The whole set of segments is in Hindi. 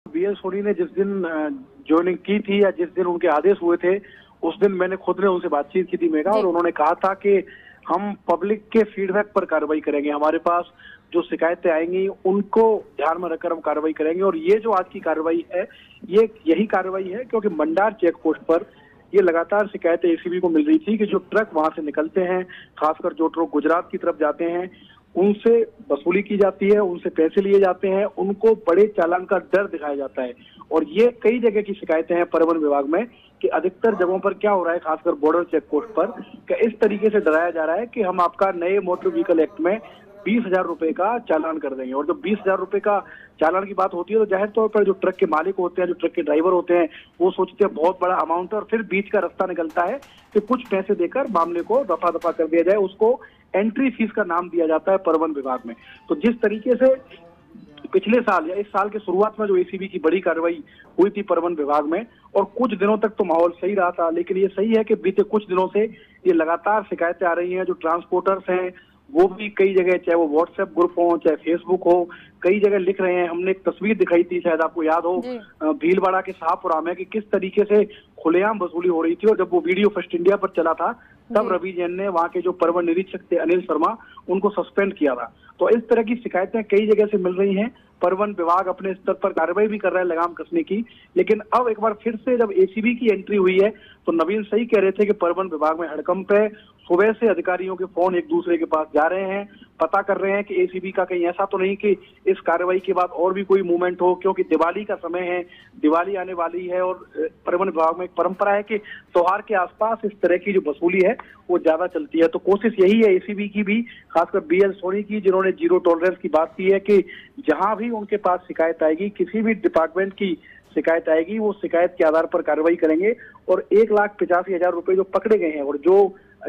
बीएल सोनी ने जिस दिन ज्वाइनिंग की थी या जिस दिन उनके आदेश हुए थे, उस दिन मैंने खुद ने उनसे बातचीत की थी मेगा, और उन्होंने कहा था कि हम पब्लिक के फीडबैक पर कार्रवाई करेंगे। हमारे पास जो शिकायतें आएंगी उनको ध्यान में रखकर हम कार्रवाई करेंगे। और ये जो आज की कार्रवाई है, ये यही कार्रवाई है क्योंकि मंडार चेक पोस्ट पर ये लगातार शिकायतें एसीबी को मिल रही थी कि जो ट्रक वहां से निकलते हैं, खासकर जो ट्रक गुजरात की तरफ जाते हैं, उनसे वसूली की जाती है, उनसे पैसे लिए जाते हैं, उनको बड़े चालान का डर दिखाया जाता है। और ये कई जगह की शिकायतें हैं परिवहन विभाग में कि अधिकतर जगहों पर क्या हो रहा है, खासकर बॉर्डर चेक पोस्ट पर, कि इस तरीके से डराया जा रहा है कि हम आपका नए मोटर व्हीकल एक्ट में 20,000 रुपए का चालान कर देंगे। और जब 20,000 रुपए का चालान की बात होती है तो जाहिर तौर पर जो ट्रक के मालिक होते हैं, जो ट्रक के ड्राइवर होते हैं, वो सोचते हैं बहुत बड़ा अमाउंट है, और फिर बीच का रास्ता निकलता है कि कुछ पैसे देकर मामले को दफा दफा कर दिया जाए। उसको एंट्री फीस का नाम दिया जाता है परिवहन विभाग में। तो जिस तरीके से पिछले साल या इस साल के शुरुआत में जो एसीबी की बड़ी कार्रवाई हुई थी परिवहन विभाग में, और कुछ दिनों तक तो माहौल सही रहा था, लेकिन ये सही है कि बीते कुछ दिनों से ये लगातार शिकायतें आ रही हैं। जो ट्रांसपोर्टर्स हैं वो भी कई जगह, चाहे वो व्हाट्सएप ग्रुप हो, चाहे फेसबुक हो, कई जगह लिख रहे हैं। हमने एक तस्वीर दिखाई थी, शायद आपको याद हो, भीलवाड़ा के शाहपुरा में, कि किस तरीके से खुलेआम वसूली हो रही थी। और जब वो वीडियो फर्स्ट इंडिया पर चला था तब रवि जैन ने, वहां के जो परिवहन निरीक्षक थे अनिल शर्मा, उनको सस्पेंड किया था। तो इस तरह की शिकायतें कई जगह से मिल रही हैं। परिवहन विभाग अपने स्तर पर कार्रवाई भी कर रहा है लगाम कसने की, लेकिन अब एक बार फिर से जब एसीबी की एंट्री हुई है तो नवीन सही कह रहे थे कि परिवहन विभाग में हड़कंप है। सुबह से अधिकारियों के फोन एक दूसरे के पास जा रहे हैं, पता कर रहे हैं कि एसीबी का कहीं ऐसा तो नहीं कि इस कार्रवाई के बाद और भी कोई मूवमेंट हो, क्योंकि दिवाली का समय है, दिवाली आने वाली है, और परिवहन विभाग में एक परंपरा है कि त्योहार के आसपास इस तरह की जो वसूली है वो ज्यादा चलती है। तो कोशिश यही है एसीबी की भी, खासकर बीएल सोनी की, जिन्होंने जीरो टॉलरेंस की बात की है कि जहां भी उनके पास शिकायत आएगी, किसी भी डिपार्टमेंट की शिकायत आएगी, वो शिकायत के आधार पर कार्रवाई करेंगे। और 1,85,000 रुपए जो पकड़े गए हैं, और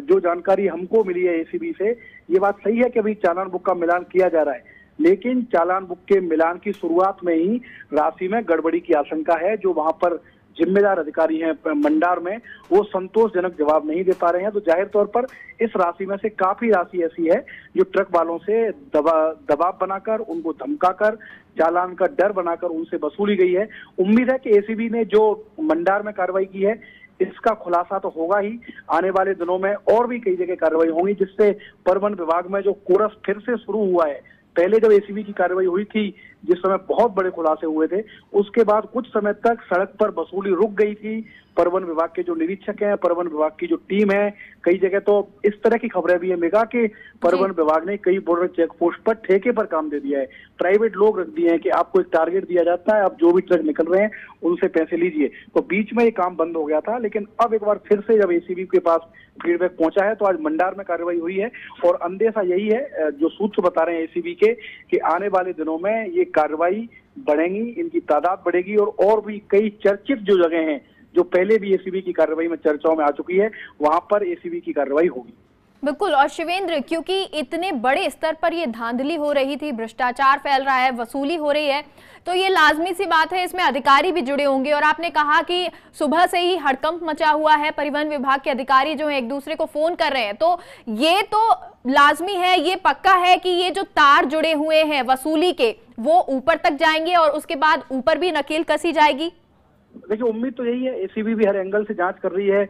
जो जानकारी हमको मिली है एसीबी से, ये बात सही है कि अभी चालान बुक का मिलान किया जा रहा है, लेकिन चालान बुक के मिलान की शुरुआत में ही राशि में गड़बड़ी की आशंका है। जो वहां पर जिम्मेदार अधिकारी हैं मंडार में, वो संतोषजनक जवाब नहीं दे पा रहे हैं। तो जाहिर तौर पर इस राशि में से काफी राशि ऐसी है जो ट्रक वालों से दबाव बनाकर, उनको धमकाकर, चालान का डर बनाकर उनसे वसूली गई है। उम्मीद है कि एसीबी ने जो मंडार में कार्रवाई की है, इसका खुलासा तो होगा ही। आने वाले दिनों में और भी कई जगह कार्रवाई होंगी, जिससे परिवहन विभाग में जो कोरस फिर से शुरू हुआ है। पहले जब एसीबी की कार्रवाई हुई थी, जिस समय बहुत बड़े खुलासे हुए थे, उसके बाद कुछ समय तक सड़क पर वसूली रुक गई थी। परिवहन विभाग के जो निरीक्षक हैं, परिवहन विभाग की जो टीम है, कई जगह तो इस तरह की खबरें भी है मेगा कि परिवहन विभाग ने कई बॉर्डर चेक पोस्ट पर ठेके पर काम दे दिया है। प्राइवेट लोग रख दिए हैं कि आपको एक टारगेट दिया जाता है, आप जो भी ट्रक निकल रहे हैं उनसे पैसे लीजिए। तो बीच में ये काम बंद हो गया था, लेकिन अब एक बार फिर से जब एसीबी के पास फीडबैक पहुंचा है तो आज मंडार में कार्रवाई हुई है। और अंदेशा यही है, जो सूत्र बता रहे हैं एसीबी के, कि आने वाले दिनों में ये कार्रवाई बढ़ेंगी, इनकी तादाद बढ़ेगी, और भी कई चर्चित जो जगह हैं, जो पहले भी एसीबी की कार्रवाई में चर्चाओं में आ चुकी है, वहां पर एसीबी की कार्रवाई होगी। बिल्कुल। और शिवेंद्र, क्योंकि इतने बड़े स्तर पर ये धांधली हो रही थी, भ्रष्टाचार फैल रहा है, वसूली हो रही है, तो ये लाजमी सी बात है इसमें अधिकारी भी जुड़े होंगे। और आपने कहा कि सुबह से ही हड़कंप मचा हुआ है, परिवहन विभाग के अधिकारी जो है एक दूसरे को फोन कर रहे हैं, तो ये तो लाजमी है, ये पक्का है कि ये जो तार जुड़े हुए हैं वसूली के, वो ऊपर तक जाएंगे और उसके बाद ऊपर भी नकेल कसी जाएगी। देखिए, उम्मीद तो यही है, एसीबी भी हर एंगल से जांच कर रही है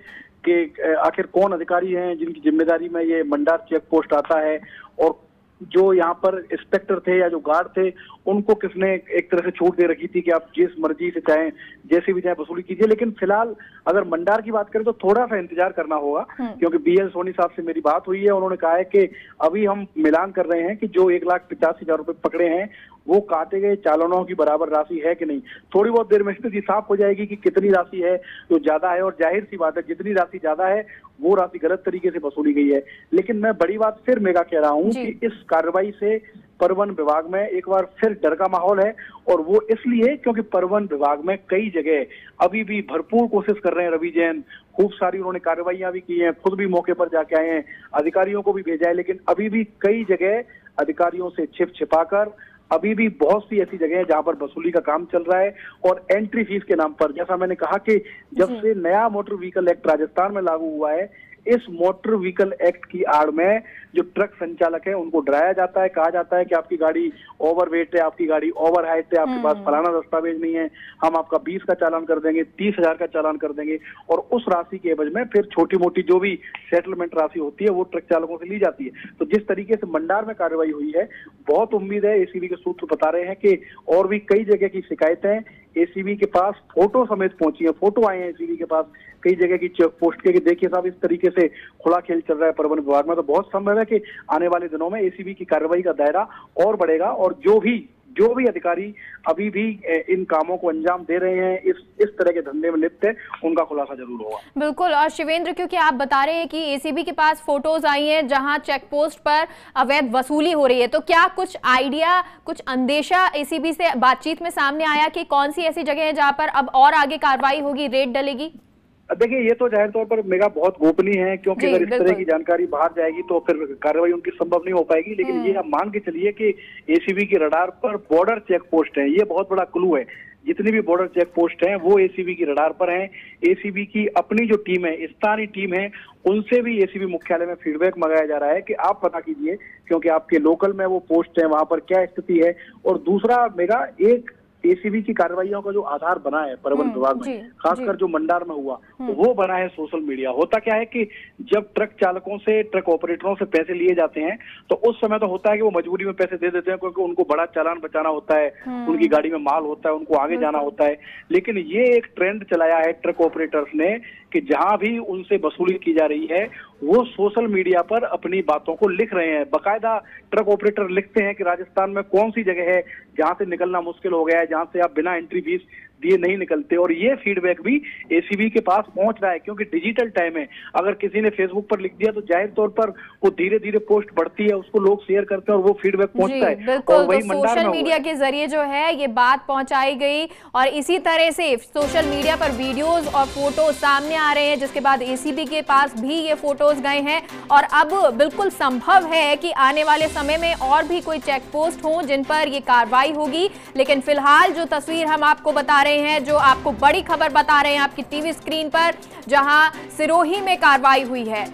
कि आखिर कौन अधिकारी हैं जिनकी जिम्मेदारी में ये मंडार चेक पोस्ट आता है, और जो यहाँ पर इंस्पेक्टर थे या जो गार्ड थे, उनको किसने एक तरह से छूट दे रखी थी कि आप जिस मर्जी से चाहें, जैसे भी चाहे वसूली कीजिए। लेकिन फिलहाल अगर मंडार की बात करें तो थोड़ा सा इंतजार करना होगा, क्योंकि बीएल सोनी साहब से मेरी बात हुई है। उन्होंने कहा है कि अभी हम मिलान कर रहे हैं कि जो 1,85,000 रुपए पकड़े हैं वो काटे गए चालानों की बराबर राशि है कि नहीं। थोड़ी बहुत देर में स्थिति साफ हो जाएगी कि कितनी राशि है जो ज्यादा है, और जाहिर सी बात है जितनी राशि ज्यादा है वो राशि गलत तरीके से वसूली गई है। लेकिन मैं बड़ी बात फिर मेगा कह रहा हूँ कि इस कार्रवाई से परिवहन विभाग में एक बार फिर डर का माहौल है, और वो इसलिए क्योंकि परिवहन विभाग में कई जगह अभी भी भरपूर कोशिश कर रहे हैं रवि जैन। खूब सारी उन्होंने कार्रवाइयां भी की हैं, खुद भी मौके पर जाके आए हैं, अधिकारियों को भी भेजा है, लेकिन अभी भी कई जगह अधिकारियों से छिपाकर अभी भी बहुत सी ऐसी जगह है जहां पर वसूली का काम चल रहा है। और एंट्री फीस के नाम पर, जैसा मैंने कहा कि जब से नया मोटर व्हीकल एक्ट राजस्थान में लागू हुआ है, इस मोटर व्हीकल एक्ट की आड़ में जो ट्रक संचालक है उनको डराया जाता है, कहा जाता है कि आपकी गाड़ी ओवरवेट है, आपकी गाड़ी ओवर हाइट है, आपके पास फलाना दस्तावेज नहीं है, हम आपका 20 का चालान कर देंगे, 30,000 का चालान कर देंगे, और उस राशि के एवज में फिर छोटी मोटी जो भी सेटलमेंट राशि होती है वो ट्रक चालकों से ली जाती है। तो जिस तरीके से मंडार में कार्रवाई हुई है, बहुत उम्मीद है, एसीबी के सूत्र बता रहे हैं कि और भी कई जगह की शिकायतें एसीबी के पास फोटो समेत पहुंची है, फोटो आए हैं एसीबी के पास कई जगह की चेक पोस्ट के कि देखिए साहब इस तरीके से खुला खेल चल रहा है परिवहन विभाग में। तो बहुत संभव है कि आने वाले दिनों में एसीबी की कार्रवाई का दायरा और बढ़ेगा और जो भी अधिकारी अभी भी इन कामों को अंजाम दे रहे हैं, इस तरह के धंधे में लिप्त है, उनका खुलासा जरूर होगा। बिल्कुल। और शिवेंद्र, क्योंकि आप बता रहे हैं कि एसीबी के पास फोटोज आई हैं जहां चेक पोस्ट पर अवैध वसूली हो रही है, तो क्या कुछ आइडिया, कुछ अंदेशा एसीबी से बातचीत में सामने आया कि कौन सी ऐसी जगह है जहां पर अब और आगे कार्रवाई होगी, रेड डलेगी? देखिए, ये तो जाहिर तौर पर मेगा बहुत गोपनीय है, क्योंकि अगर इस तरह की जानकारी बाहर जाएगी तो फिर कार्रवाई उनकी संभव नहीं हो पाएगी। लेकिन ये आप मान के चलिए कि एसीबी की रडार पर बॉर्डर चेक पोस्ट है, ये बहुत बड़ा क्लू है। जितनी भी बॉर्डर चेक पोस्ट हैं वो एसीबी की रडार पर हैं। एसीबी की अपनी जो टीम है, स्थानीय टीम है, उनसे भी एसीबी मुख्यालय में फीडबैक मंगाया जा रहा है कि आप पता कीजिए, क्योंकि आपके लोकल में वो पोस्ट है, वहां पर क्या स्थिति है। और दूसरा मेगा, एक एसीबी की कार्रवाइयों का जो आधार बना है परिवहन विभाग में, खासकर जो मंडार में हुआ, तो वो बना है सोशल मीडिया। होता क्या है कि जब ट्रक चालकों से, ट्रक ऑपरेटरों से पैसे लिए जाते हैं तो उस समय तो होता है कि वो मजबूरी में पैसे दे देते हैं, क्योंकि उनको बड़ा चालान बचाना होता है, उनकी गाड़ी में माल होता है, उनको आगे जाना होता है। लेकिन ये एक ट्रेंड चलाया है ट्रक ऑपरेटर्स ने कि जहां भी उनसे वसूली की जा रही है वो सोशल मीडिया पर अपनी बातों को लिख रहे हैं। बकायदा ट्रक ऑपरेटर लिखते हैं कि राजस्थान में कौन सी जगह है जहां से निकलना मुश्किल हो गया है, जहां से आप बिना एंट्री फीस दिए नहीं निकलते। और ये फीडबैक भी एसीबी के पास पहुंच रहा है, क्योंकि डिजिटल टाइम है। अगर किसी ने फेसबुक पर लिख दिया तो जाहिर तौर पर वो धीरे धीरे पोस्ट बढ़ती है, उसको लोग शेयर करते हैं और वो फीडबैक पहुंचता है। बिल्कुल, तो सोशल मीडिया के जरिए जो है ये बात पहुंचाई गई और इसी तरह से सोशल मीडिया पर वीडियोज और फोटो सामने आ रहे हैं, जिसके बाद एसीबी के पास भी ये फोटोज गए हैं। और अब बिल्कुल संभव है कि आने वाले समय में और भी कोई चेक पोस्ट हो जिन पर ये कार्रवाई होगी। लेकिन फिलहाल जो तस्वीर हम आपको बता रहे हैं, जो आपको बड़ी खबर बता रहे हैं आपकी टीवी स्क्रीन पर, जहां सिरोही में कार्रवाई हुई है।